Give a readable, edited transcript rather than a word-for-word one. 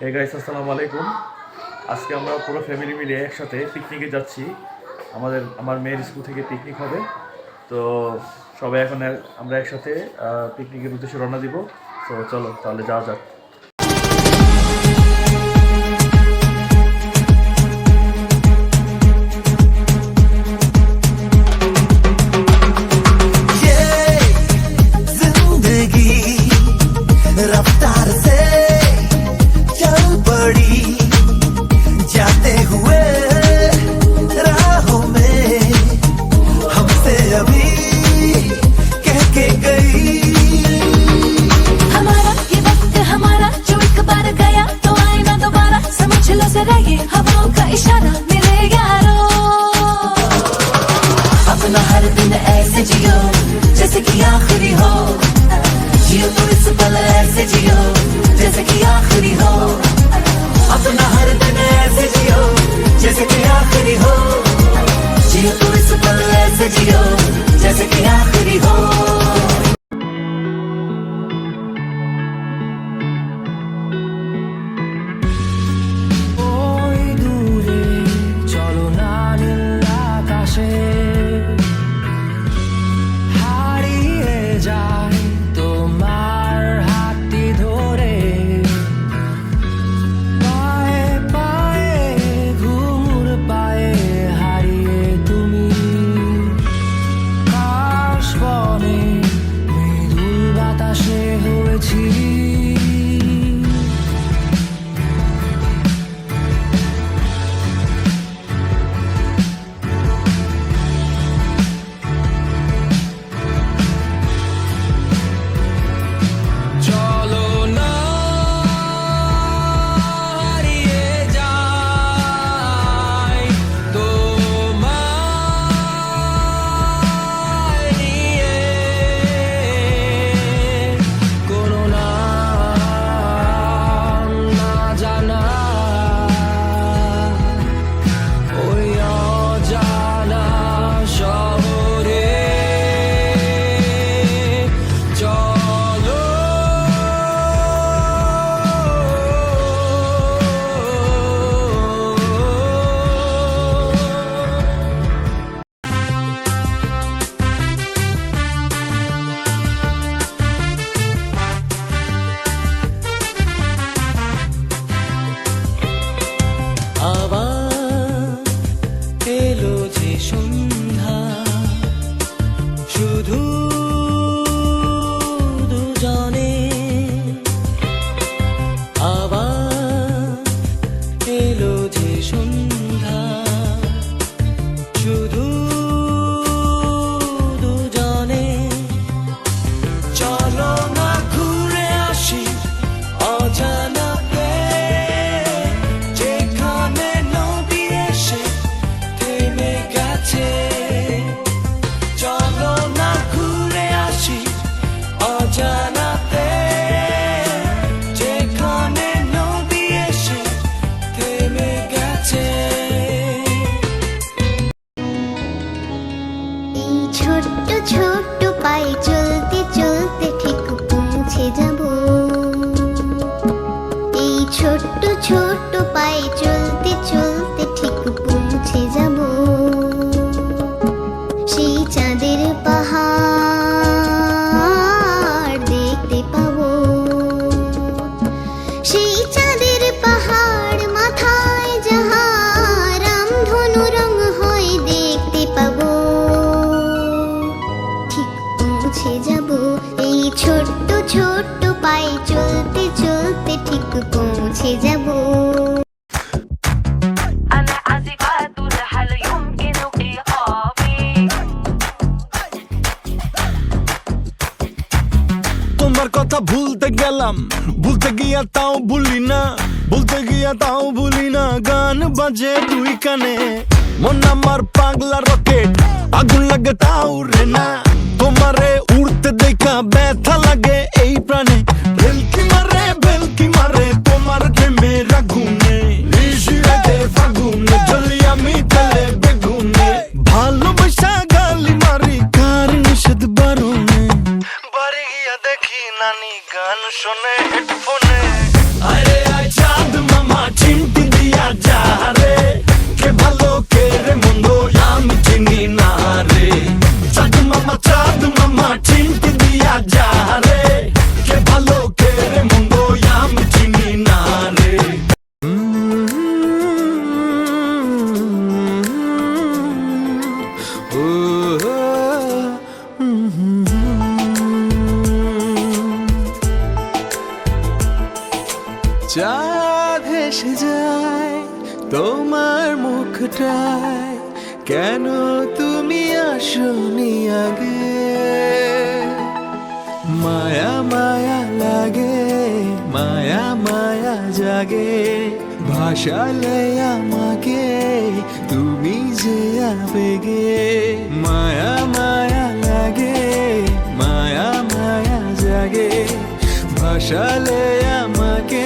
Hey guys, আসসালামু আলাইকুম। আজকে আমরা পুরো ফ্যামিলি মিলে একসাথে পিকনিকে যাচ্ছি। আমার মেয়ের স্কুল থেকে পিকনিক হবে, তো সবাই এখন আমরা একসাথে পিকনিকের উদ্দেশ্যে রওনা দিব। তো চলো তাহলে যাওয়া যাক। अपना हर दिन ऐसे जियो जैसे कि आखिरी हो, जियो तो इस पल ऐसे जियो जैसे कि आखिरी हो। अपना हर दिन ऐसे जियो जैसे कि आखिरी हो, जियो तो इस पल ऐसे जियो जैसे कि आखिरी हो। ছোট্ট ছোট্ট পায়ে চলতে চলতে ঠিক পৌঁছে যাব। এই ছোট্ট ছোট্ট পায়ে চলতে চলতে ঠিক পৌঁছে যাব। সেই চাঁদের পাহাড় দেখতে পাবো। সেই চাঁদের পাহাড় মাথায় যাহা রামধনু রং হয় দেখতে পাবো। পৌঁছে যাব এই ছোট্ট ছোট্ট পায়ে চলতে চলতে ঠিক পৌঁছে যাব। তোমার কথা ভুলতে গেলাম, ভুলতে গিয়া তাও ভুলি না, ভুলতে গিয়া তাও ভুলি না। গান বাজে দুই কানে, মন আমার পাগলা রকেট, আগুন লাগে তাও রে না। তোমারে উড়তে দেখা ব্যথা লাগে এই প্রাণে, ভেলকি মারে তোমার প্রেমের আগুনে। নিশিরাতে ফাগুনে জ্বলি আমি তেলে বেগুনে, ভালোবাসা গালি মারি কার নিষেধ বারণে। বাড়ি গিয়া দেখি নানি গান শোনে হেডফোনে। আরে আয় চাঁদ চাঁদ হেসে যায় তোমার মুখটায়, কেন তুমি আসনি আগে? মায়া মায়া লাগে, মায়া মায়া জাগে, ভাসালে আমাকে তুমি যে আবেগে। মায়া মায়া লাগে, মায়া মায়া জাগে, ভাসালে আমাকে